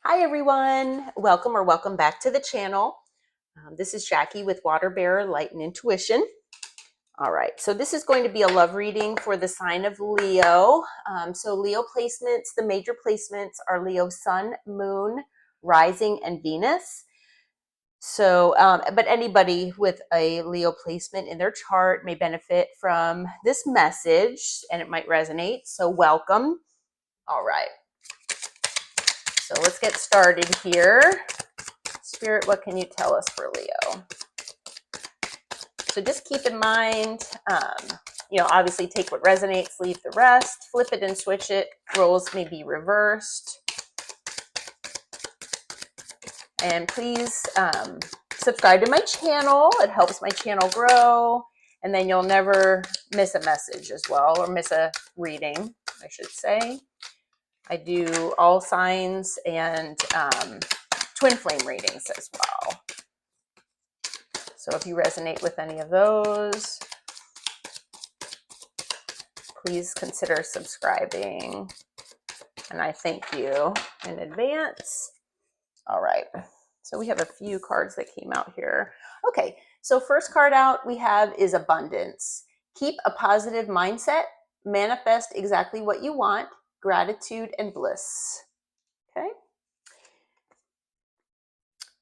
Hi everyone, welcome or welcome back to the channel. This is Jackie with Water Bearer Light and Intuition. All right, so this is going to be a love reading for the sign of Leo. So Leo placements, the major placements are Leo Sun, Moon, Rising, and Venus. So, but anybody with a Leo placement in their chart may benefit from this message and it might resonate. So welcome. All right, so let's get started here. Spirit, what can you tell us for Leo? So just keep in mind, obviously take what resonates, leave the rest, flip it and switch it. Roles may be reversed. And please subscribe to my channel. It helps my channel grow. And then you'll never miss a message as well, or miss a reading, I should say. I do all signs and twin flame readings as well. So if you resonate with any of those, please consider subscribing. And I thank you in advance. All right. So we have a few cards that came out here. Okay. So first card out we have is abundance. Keep a positive mindset. Manifest exactly what you want. Gratitude and bliss. Okay.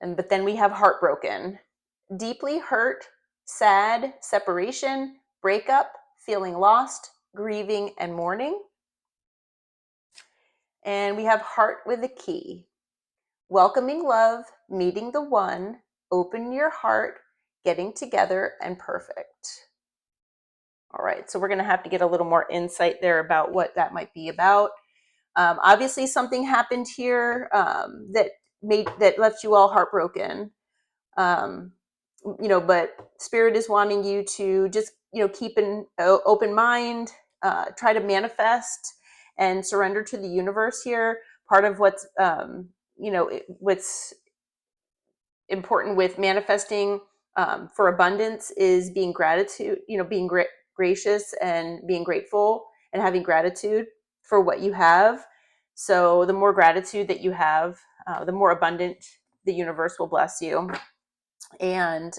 But then we have heartbroken. Deeply hurt, sad, separation, breakup, feeling lost, grieving, and mourning. And we have heart with a key. Welcoming love, meeting the one, open your heart, getting together, and perfect. All right, so we're going to have to get a little more insight there about what that might be about. Obviously, something happened here that left you all heartbroken. But Spirit is wanting you to just, keep an open mind, try to manifest and surrender to the universe here. Part of what's, what's important with manifesting for abundance is being gratitude, being gracious and being grateful and having gratitude for what you have. So the more gratitude that you have, the more abundant the universe will bless you. And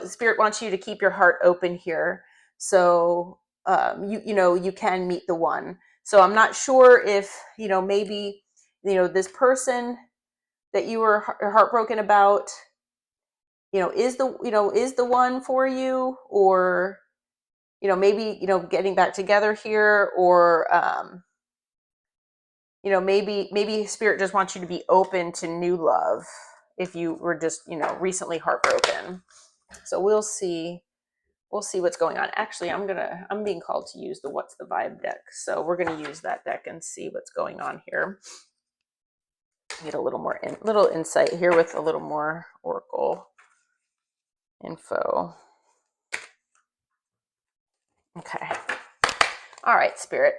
Spirit wants you to keep your heart open here, so you can meet the one. So I'm not sure if maybe this person that you were heartbroken about is the one for you, or maybe getting back together here, or maybe Spirit just wants you to be open to new love if you were just recently heartbroken. So we'll see what's going on. Actually, I'm being called to use the What's the Vibe deck, so we're gonna use that deck and see what's going on here. Get a little more little insight here with a little more oracle info. Okay. All right, Spirit.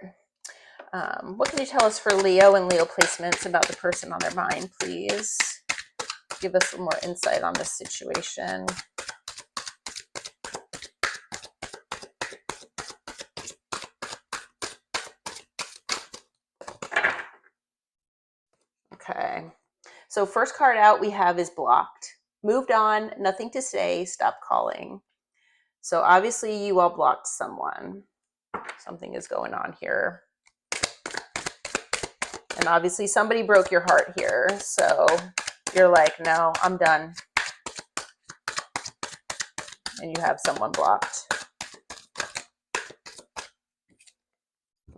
What can you tell us for Leo and Leo placements about the person on their mind, please? Give us some more insight on this situation. Okay. So first card out we have is blocked. Moved on, nothing to say, stop calling. So obviously you all blocked someone. Something is going on here. And obviously somebody broke your heart here. So you're like, no, I'm done. And you have someone blocked.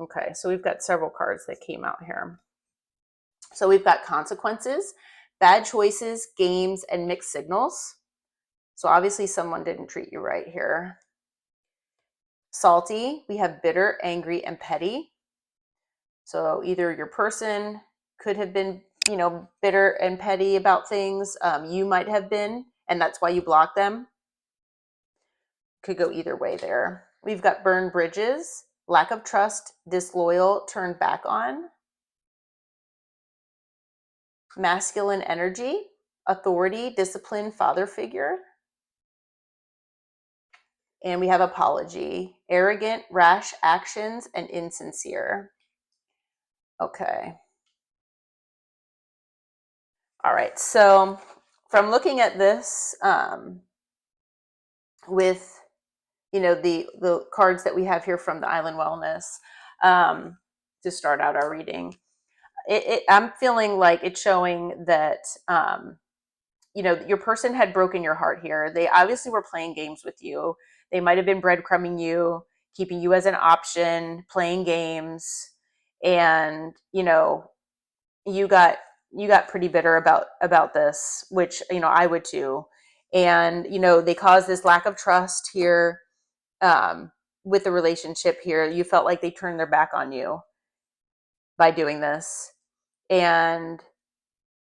Okay, so we've got several cards that came out here. So we've got consequences, bad choices, games, and mixed signals. So obviously someone didn't treat you right here. Salty, we have bitter, angry, and petty. So either your person could have been, bitter and petty about things. You might have been, and that's why you blocked them. Could go either way there. We've got burned bridges, lack of trust, disloyal, turned back on. Masculine energy, authority, discipline, father figure. And we have apology, arrogant, rash actions, and insincere. Okay. All right. So from looking at this, with the cards that we have here from the Island Wellness, to start out our reading, I'm feeling like it's showing that your person had broken your heart here. They obviously were playing games with you. They might have been breadcrumbing you, keeping you as an option, playing games, and you got pretty bitter about this, which I would too. And they caused this lack of trust here, with the relationship here. You felt like they turned their back on you by doing this, and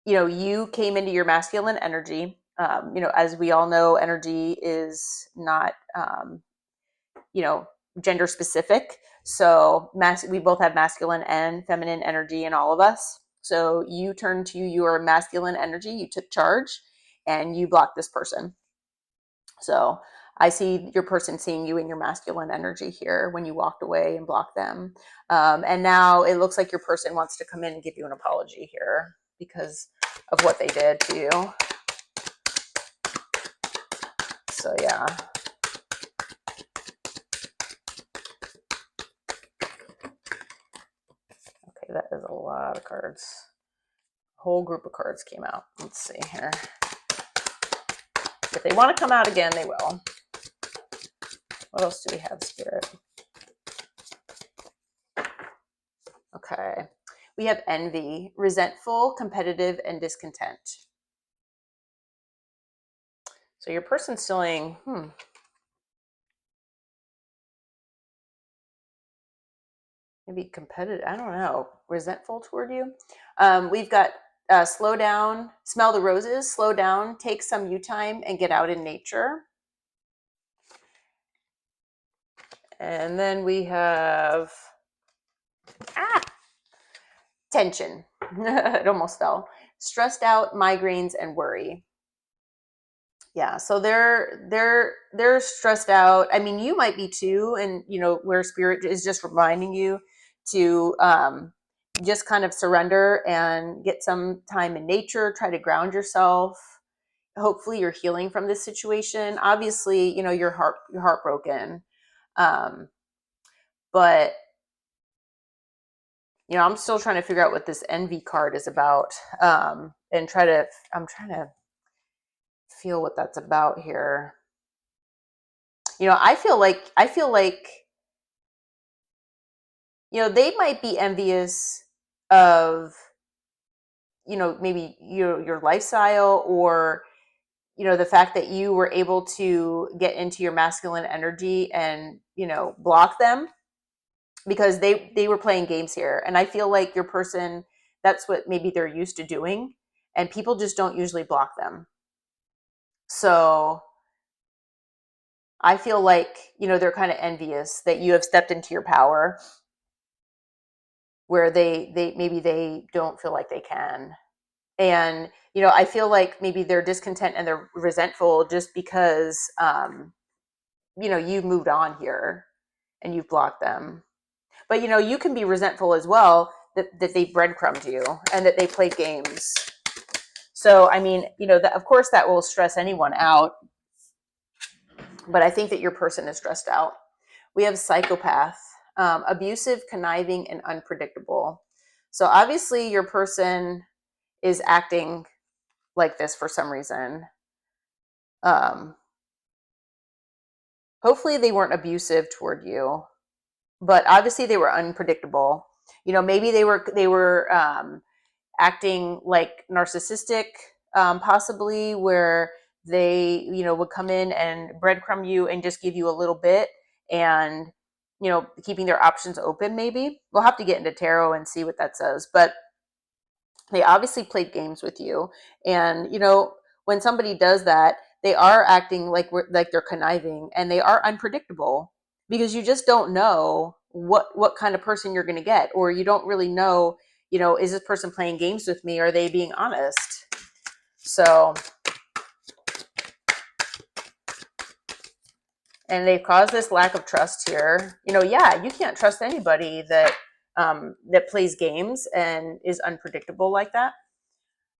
you came into your masculine energy. As we all know, energy is not, gender specific. So we both have masculine and feminine energy in all of us. So you turned to your masculine energy, you took charge, and you blocked this person. So I see your person seeing you in your masculine energy here when you walked away and blocked them. And now it looks like your person wants to come in and give you an apology here because of what they did to you. So yeah. Okay, that is a lot of cards. A whole group of cards came out. Let's see here. If they want to come out again, they will. What else do we have, Spirit? Okay. We have envy, resentful, competitive, and discontent. So your person's feeling, maybe competitive, I don't know, resentful toward you. We've got slow down, smell the roses, slow down, take some you time, and get out in nature. And then we have tension. It almost fell. Stressed out, migraines, and worry. Yeah, so they're stressed out. I mean, you might be too, and where Spirit is just reminding you to just kind of surrender and get some time in nature, try to ground yourself. Hopefully you're healing from this situation. Obviously, you're heartbroken. But I'm still trying to figure out what this envy card is about. And I'm trying to feel what that's about here. I feel like they might be envious of maybe your lifestyle, or the fact that you were able to get into your masculine energy and block them, because they were playing games here. And I feel like your person, that's what maybe they're used to doing, and people just don't usually block them. So I feel like they're kind of envious that you have stepped into your power, where they maybe they don't feel like they can. And I feel like maybe they're discontent and they're resentful just because you've moved on here and you've blocked them. But you can be resentful as well that they breadcrumbed you and that they played games. So I mean, of course that will stress anyone out, but I think that your person is stressed out. We have psychopath, abusive, conniving, and unpredictable. So obviously your person is acting like this for some reason. Hopefully they weren't abusive toward you, but obviously they were unpredictable. Maybe they were acting like narcissistic, possibly, where they would come in and breadcrumb you and just give you a little bit, and keeping their options open. Maybe we'll have to get into tarot and see what that says, but they obviously played games with you. And when somebody does that, they are acting like they're conniving, and they are unpredictable, because you just don't know what kind of person you're going to get, or you don't really know, is this person playing games with me, or are they being honest? So, and they've caused this lack of trust here. Yeah, you can't trust anybody that plays games and is unpredictable like that.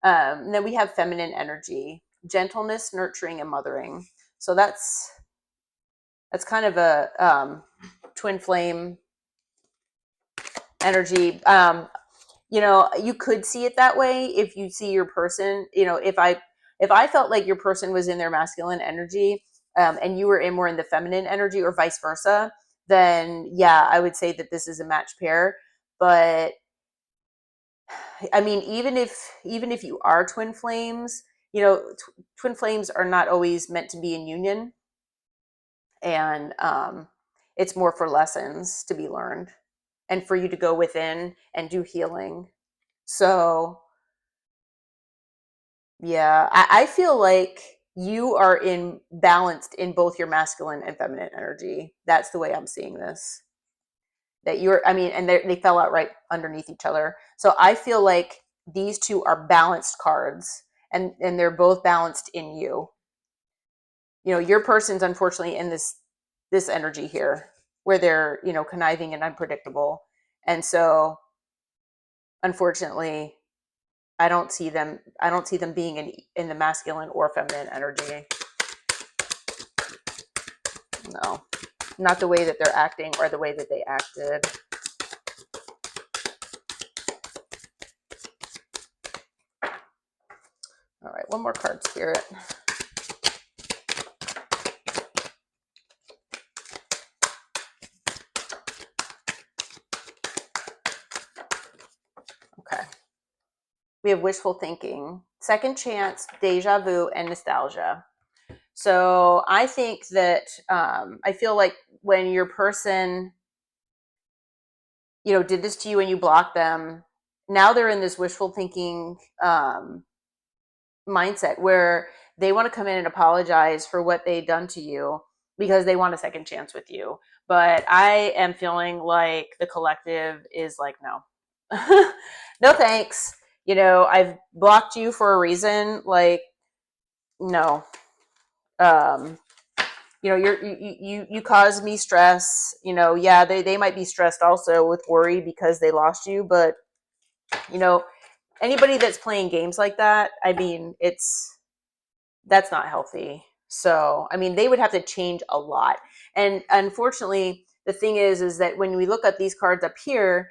And then we have feminine energy, gentleness, nurturing, and mothering. So that's kind of a twin flame energy. You could see it that way if you see your person. If I felt like your person was in their masculine energy, and you were in more in the feminine energy, or vice versa, then yeah, I would say that this is a match pair. But I mean, even if you are twin flames, twin flames are not always meant to be in union, and it's more for lessons to be learned and for you to go within and do healing. So yeah, I feel like you are in balanced in both your masculine and feminine energy. That's the way I'm seeing this. That I mean, and they fell out right underneath each other. So I feel like these two are balanced cards, and they're both balanced in you. Your person's unfortunately in this energy here where they're, conniving and unpredictable. And so unfortunately, I don't see them being in the masculine or feminine energy. No. Not the way that they're acting or the way that they acted. All right, one more card, Spirit. Okay. We have wishful thinking, second chance, deja vu, and nostalgia. So I think that I feel like when your person, did this to you and you blocked them, now they're in this wishful thinking mindset where they want to come in and apologize for what they've done to you because they want a second chance with you. But I am feeling like the collective is like, no, no thanks. I've blocked you for a reason. Like, no. You caused me stress. Yeah, they might be stressed also with worry because they lost you. But, anybody that's playing games like that, I mean, that's not healthy. So, I mean, they would have to change a lot. And unfortunately, the thing is that when we look at these cards up here,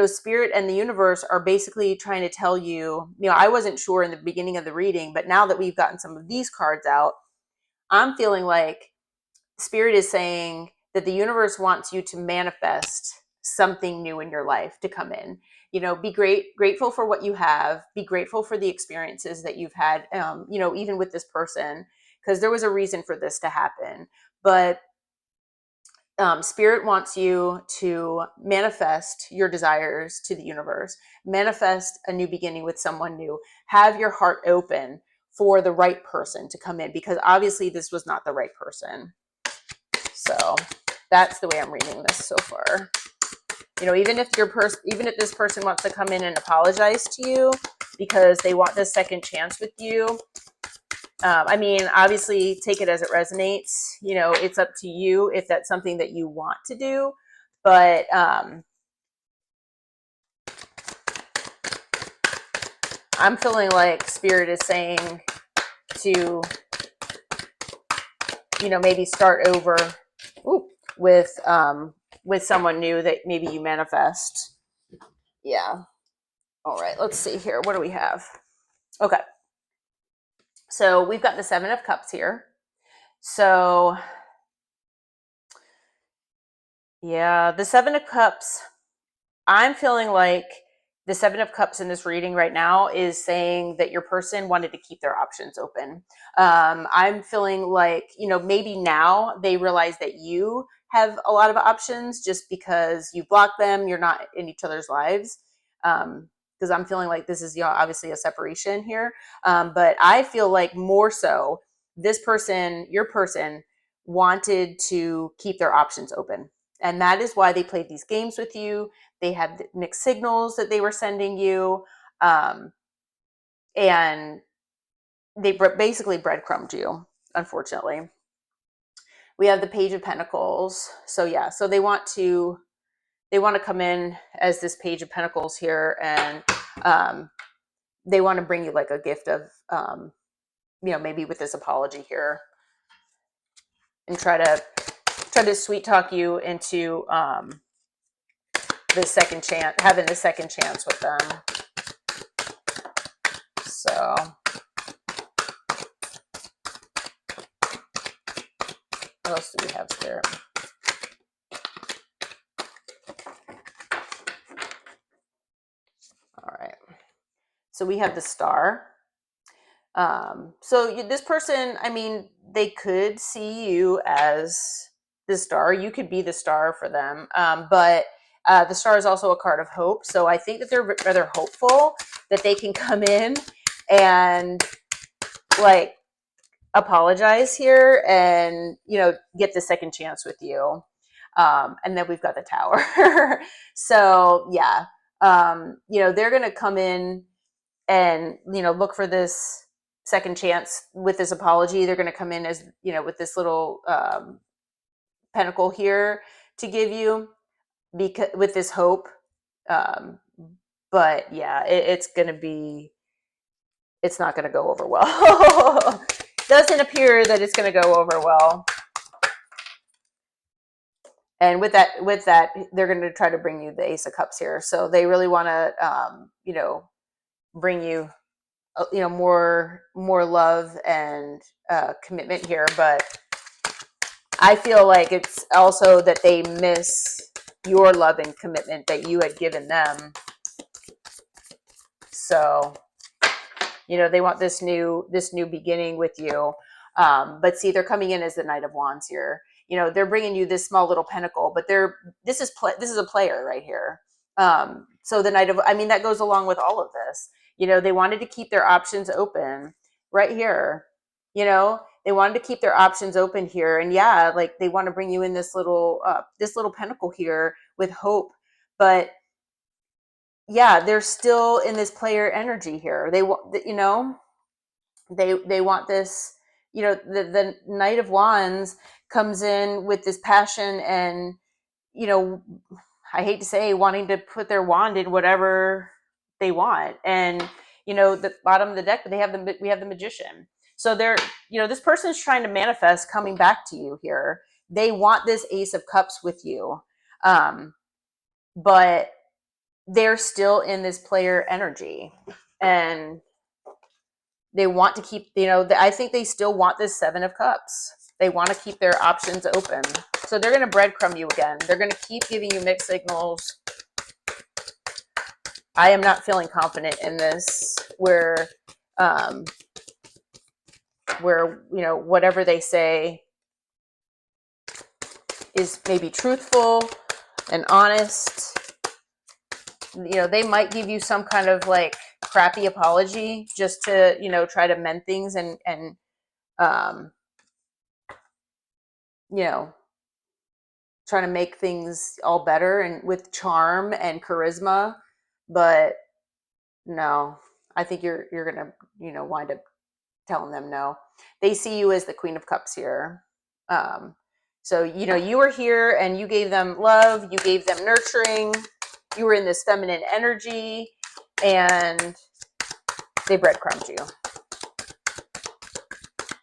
Spirit and the universe are basically trying to tell you, I wasn't sure in the beginning of the reading, but now that we've gotten some of these cards out, I'm feeling like Spirit is saying that the universe wants you to manifest something new in your life to come in. Be grateful for what you have. Be grateful for the experiences that you've had. Even with this person, because there was a reason for this to happen. But Spirit wants you to manifest your desires to the universe. Manifest a new beginning with someone new. Have your heart open for the right person to come in, because obviously this was not the right person. So that's the way I'm reading this so far. Even if this person wants to come in and apologize to you because they want this second chance with you, I mean, obviously take it as it resonates. It's up to you if that's something that you want to do. But I'm feeling like Spirit is saying to, maybe start over with someone new that maybe you manifest. Yeah. All right, let's see here. What do we have? Okay. So we've got the Seven of Cups here. So yeah, the Seven of Cups, I'm feeling like the Seven of Cups in this reading right now is saying that your person wanted to keep their options open. I'm feeling like, maybe now they realize that you have a lot of options just because you block them. You're not in each other's lives. Because I'm feeling like this is obviously a separation here. But I feel like more so this person, your person, wanted to keep their options open. And that is why they played these games with you. They had mixed signals that they were sending you. And they basically breadcrumbed you, unfortunately. We have the Page of Pentacles. So yeah, so they want to come in as this Page of Pentacles here, and they want to bring you like a gift of, maybe with this apology here, and try to sweet talk you into the second chance, having the second chance with them. So what else do we have here? All right. So we have the Star. So this person, I mean, they could see you as the star. You could be the star for them. But the Star is also a card of hope. So I think that they're rather hopeful that they can come in and like apologize here and, get the second chance with you. And then we've got the Tower. So yeah, they're going to come in and, look for this second chance with this apology. They're going to come in as, with this little pentacle here to give you, because with this hope. But yeah, it's not going to go over well. Doesn't appear that it's going to go over well. And with that, they're going to try to bring you the Ace of Cups here. So they really want to, bring you, more love and commitment here. But I feel like it's also that they miss your love and commitment that you had given them. So, they want this new beginning with you. But see, they're coming in as the Knight of Wands here. They're bringing you this small little pentacle, but this is a player right here. So the Knight of, that goes along with all of this. They wanted to keep their options open right here. They wanted to keep their options open here. And yeah, like they want to bring you in this little pentacle here with hope. But yeah, they're still in this player energy here. They want, they want this, the Knight of Wands comes in with this passion and, I hate to say, wanting to put their wand in whatever they want. And, the bottom of the deck, we have the Magician. So they're, this person's trying to manifest coming back to you here. They want this Ace of Cups with you. But they're still in this player energy, and they want to keep, I think they still want this Seven of Cups. They want to keep their options open. So they're going to breadcrumb you again. They're going to keep giving you mixed signals. I am not feeling confident in this, where whatever they say is maybe truthful and honest. They might give you some kind of like crappy apology just to, try to mend things and trying to make things all better and with charm and charisma. But no, I think you're gonna, wind up telling them no. They see you as the Queen of Cups here. So, you were here and you gave them love, you gave them nurturing, you were in this feminine energy, and they breadcrumbed you.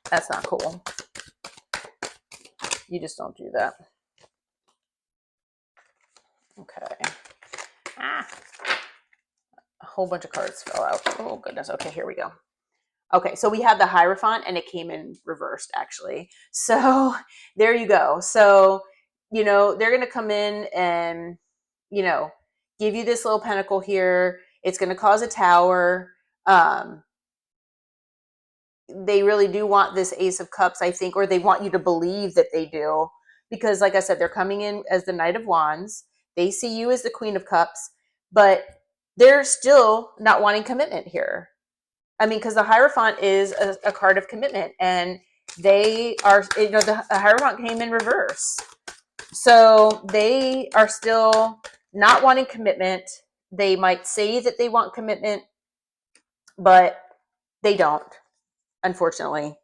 That's not cool. You just don't do that. Okay. A whole bunch of cards fell out. Oh, goodness. Okay, here we go. Okay, so we have the Hierophant, and it came in reversed, actually. So there you go. So, they're going to come in and, give you this little pentacle here. It's going to cause a tower. They really do want this Ace of Cups, I think, or they want you to believe that they do. Because, like I said, they're coming in as the Knight of Wands. They see you as the Queen of Cups, but they're still not wanting commitment here. Because the Hierophant is a card of commitment, and they are, the Hierophant came in reverse. So they are still not wanting commitment. They might say that they want commitment, but they don't, unfortunately.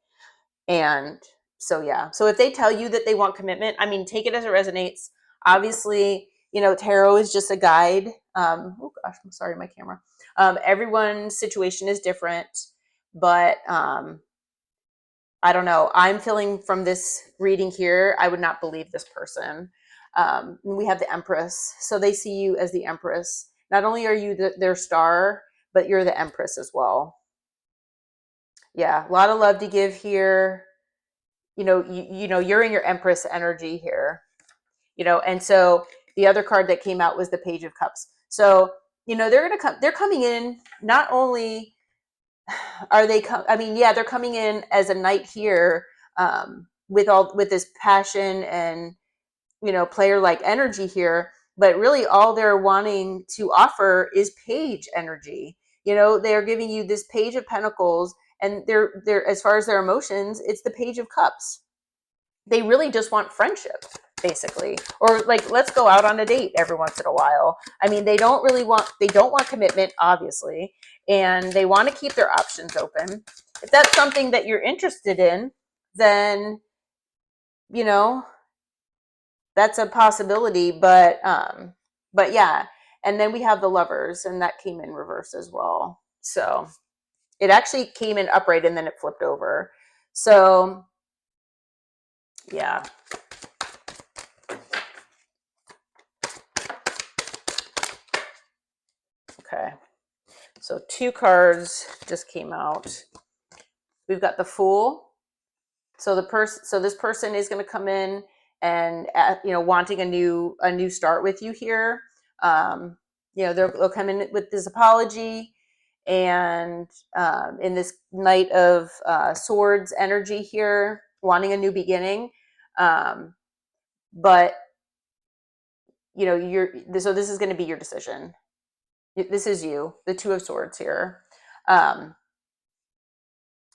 And so, yeah. So if they tell you that they want commitment, take it as it resonates. Obviously, tarot is just a guide. Oh gosh, I'm sorry, my camera. Everyone's situation is different, but I don't know. I'm feeling from this reading here, I would not believe this person. We have the Empress. So they see you as the Empress. Not only are you their star, but you're the Empress as well. Yeah, a lot of love to give here. You're in your Empress energy here. And so the other card that came out was the Page of Cups. So, they're coming in, not only are they they're coming in as a knight here, with this passion and player like energy here, but really all they're wanting to offer is page energy. They're giving you this Page of Pentacles, and they're as far as their emotions, it's the Page of Cups. They really just want friendship, basically, or like, let's go out on a date every once in a while. They don't want commitment, obviously, and they want to keep their options open. If that's something that you're interested in, then that's a possibility. But yeah. And then we have the Lovers, and that came in reverse as well. So it actually came in upright and then it flipped over. So yeah. Okay. So 2 cards just came out. We've got the Fool. So this person is going to come in and wanting a new start with you here. They'll come in with this apology, and in this Knight of Swords energy here, wanting a new beginning. But so this is going to be your decision. This is you, the Two of Swords here.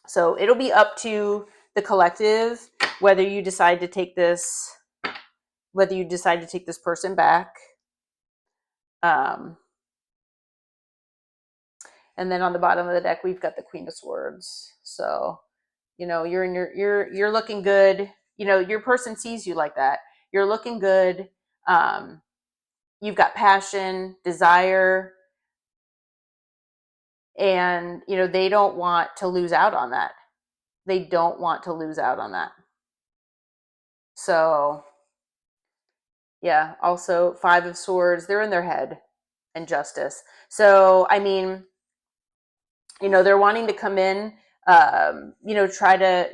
So it'll be up to the collective whether you decide to take this person back. And then on the bottom of the deck, we've got the Queen of Swords. So, you're looking good. Your person sees you like that. You're looking good. You've got passion, desire, and they don't want to lose out on that. So yeah, also 5 of Swords, they're in their head, and Justice. So they're wanting to come in, try to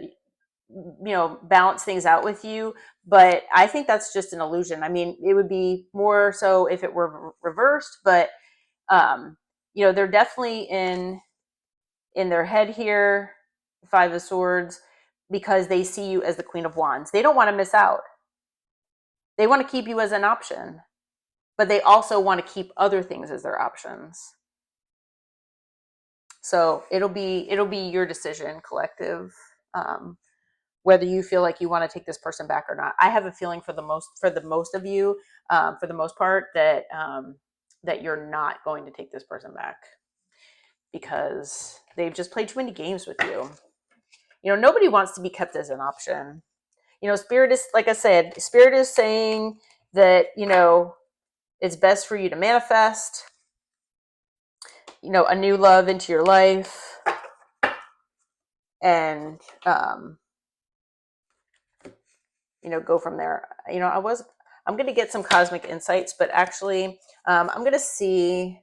balance things out with you, but I think that's just an illusion. It would be more so if it were reversed, but they're definitely in their head here, 5 of Swords, because they see you as the Queen of Wands. They don't want to miss out. They want to keep you as an option, but they also want to keep other things as their options. So it'll be your decision, collective, whether you feel like you want to take this person back or not. I have a feeling for the most of you, for the most part, that that you're not going to take this person back, because they've just played too many games with you. Nobody wants to be kept as an option. Spirit is, like I said, Spirit is saying that it's best for you to manifest a new love into your life, and go from there. I'm going to get some cosmic insights, but actually I'm going to see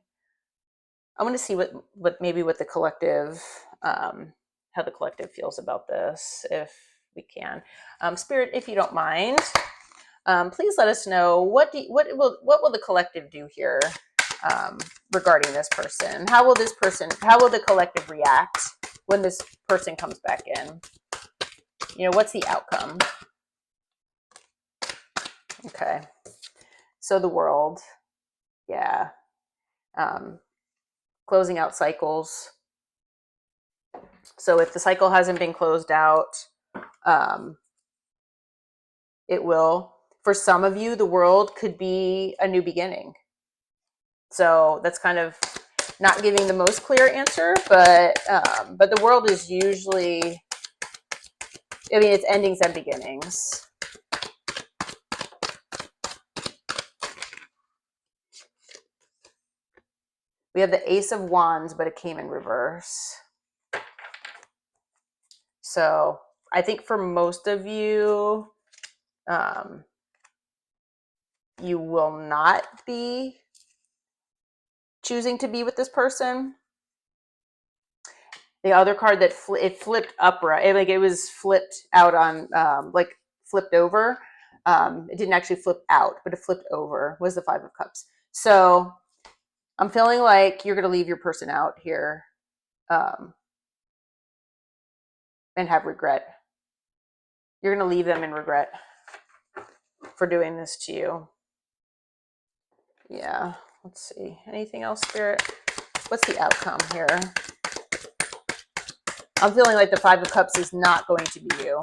what the collective, how the collective feels about this, if we can. Spirit, if you don't mind, please let us know what will the collective do here, regarding this person. How will the collective react when this person comes back in? What's the outcome? Okay. So the World. Yeah. Closing out cycles. So if the cycle hasn't been closed out, it will. For some of you, the World could be a new beginning. So that's kind of not giving the most clear answer, but the World is usually, it's endings and beginnings. We have the Ace of Wands, but it came in reverse. So I think for most of you, you will not be choosing to be with this person. The other card that it flipped upright, like it was flipped out on, like flipped over. It didn't actually flip out, but it flipped over, was the Five of Cups. So I'm feeling like you're going to leave your person out here, and have regret. You're going to leave them in regret for doing this to you. Yeah. Let's see. Anything else, Spirit? What's the outcome here? I'm feeling like the Five of Cups is not going to be you.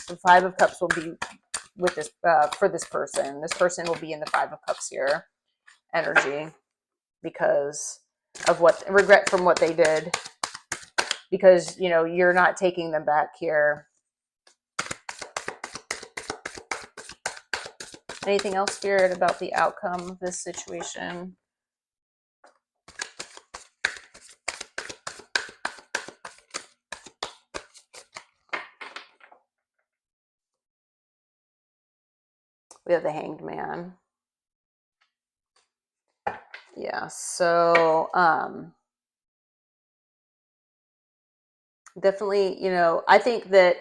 The Five of Cups will be with this, for this person. This person will be in the Five of Cups here energy because of what regret from what they did, because you're not taking them back here. Anything else, Spirit, about the outcome of this situation? We have the Hanged Man. Yeah, so definitely, I think that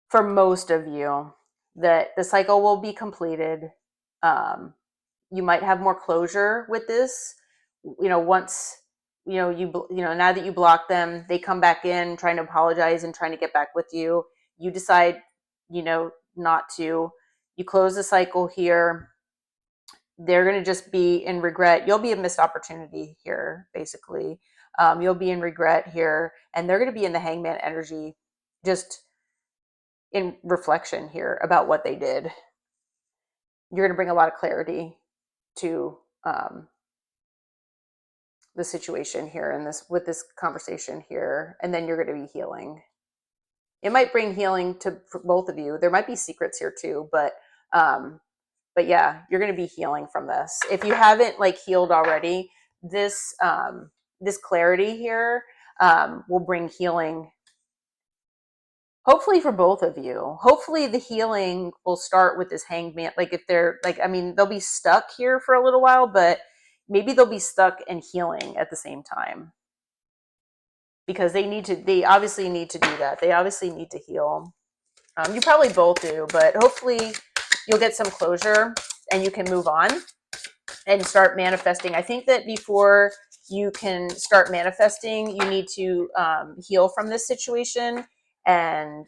for most of you, that the cycle will be completed. You might have more closure with this. Once now that you block them, they come back in trying to apologize and trying to get back with you. You decide, not to. You close the cycle here. They're going to just be in regret. You'll be a missed opportunity here, basically. You'll be in regret here, and they're going to be in the Hangman energy, just in reflection here about what they did. You're going to bring a lot of clarity to the situation here and with this conversation here, and then you're going to be healing. It might bring healing to both of you. There might be secrets here too, but yeah, you're going to be healing from this. If you haven't healed already, this clarity here will bring healing, hopefully for both of you. Hopefully the healing will start with this Hanged Man. If they're they'll be stuck here for a little while, but maybe they'll be stuck and healing at the same time, because they obviously need to do that. They obviously need to heal. You probably both do, but hopefully you'll get some closure and you can move on and start manifesting. I think that before you can start manifesting, you need to heal from this situation, and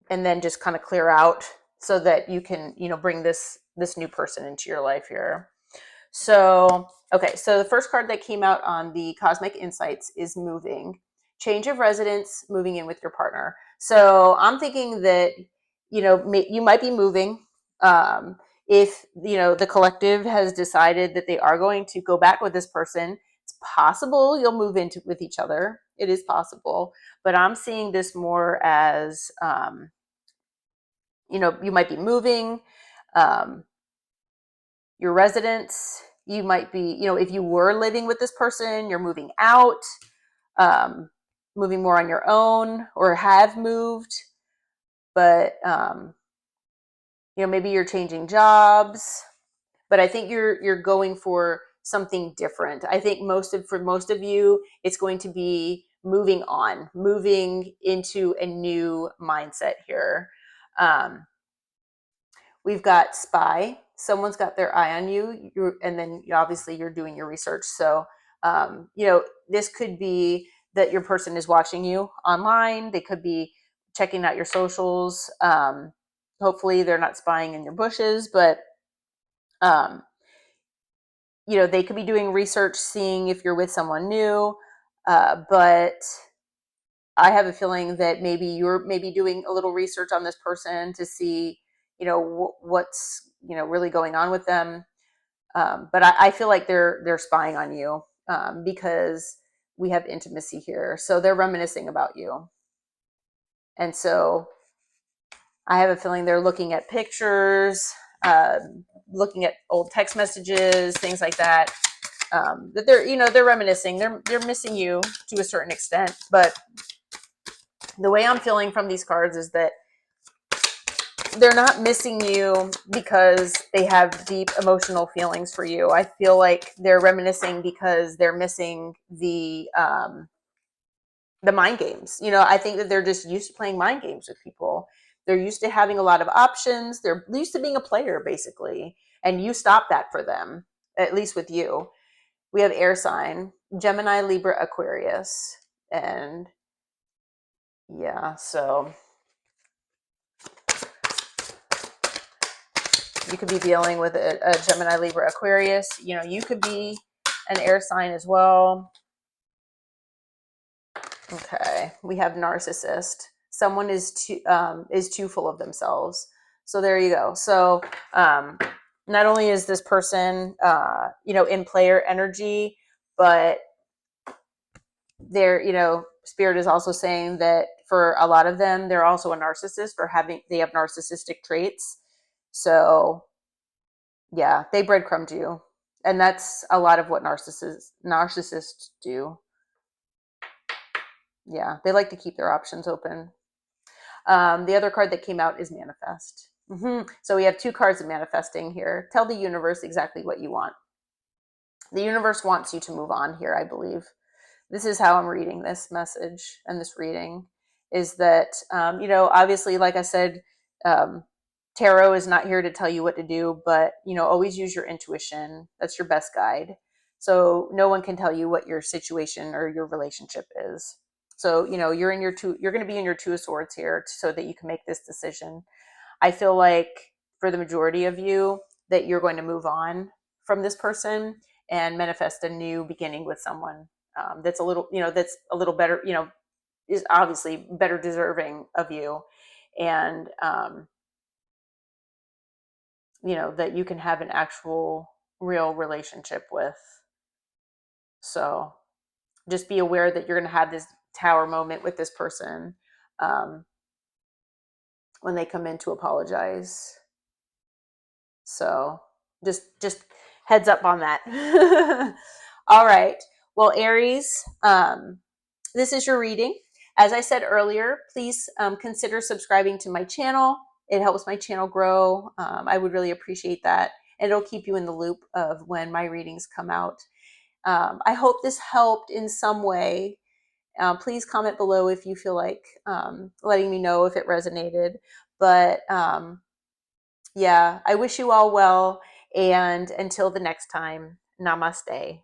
then just kind of clear out so that you can, bring this new person into your life here. So, okay. So the first card that came out on the Cosmic Insights is moving. Change of residence, moving in with your partner. So I'm thinking that, you might be moving. If, the collective has decided that they are going to go back with this person, it's possible you'll move into with each other. It is possible. But I'm seeing this more as, you might be moving. Your residence, you might be, if you were living with this person, you're moving out, moving more on your own, or have moved, but maybe you're changing jobs. But I think you're going for something different. I think for most of you, it's going to be moving on, moving into a new mindset here. We've got spy. Someone's got their eye on you, and then obviously you're doing your research. So, this could be that your person is watching you online. They could be checking out your socials. Hopefully they're not spying in your bushes, but, they could be doing research, seeing if you're with someone new. But I have a feeling that maybe you're doing a little research on this person to see, what's, really going on with them. But I feel like they're spying on you, because we have intimacy here. So they're reminiscing about you. And so I have a feeling they're looking at pictures. looking at old text messages, things like that. That they're reminiscing. They're missing you to a certain extent, but the way I'm feeling from these cards is that they're not missing you because they have deep emotional feelings for you. I feel like they're reminiscing because they're missing the mind games. I think that they're just used to playing mind games with people. They're used to having a lot of options. They're used to being a player, basically. And you stop that for them, at least with you. We have air sign, Gemini, Libra, Aquarius. And yeah, so you could be dealing with a Gemini, Libra, Aquarius. You could be an air sign as well. Okay, we have narcissist. Someone is too full of themselves. So there you go. So not only is this person in player energy, but spirit is also saying that for a lot of them, they're also a narcissist, or they have narcissistic traits. So yeah, they breadcrumbed you, and that's a lot of what narcissists do. Yeah, they like to keep their options open. The other card that came out is manifest. So we have two cards of manifesting here. Tell the universe exactly what you want. The universe wants you to move on here, I believe. This is how I'm reading this message and this reading, is that, obviously, like I said, tarot is not here to tell you what to do, but, always use your intuition. That's your best guide. So no one can tell you what your situation or your relationship is. So, you're going to be in your two of swords here so that you can make this decision. I feel like for the majority of you that you're going to move on from this person and manifest a new beginning with someone that's a little better, is obviously better deserving of you. And, that you can have an actual real relationship with. So just be aware that you're going to have this tower moment with this person when they come in to apologize. So just heads up on that. All right. Well, Aries, this is your reading. As I said earlier, please consider subscribing to my channel. It helps my channel grow. I would really appreciate that. And it'll keep you in the loop of when my readings come out. I hope this helped in some way. Please comment below if you feel like letting me know if it resonated. But yeah, I wish you all well. And until the next time, namaste.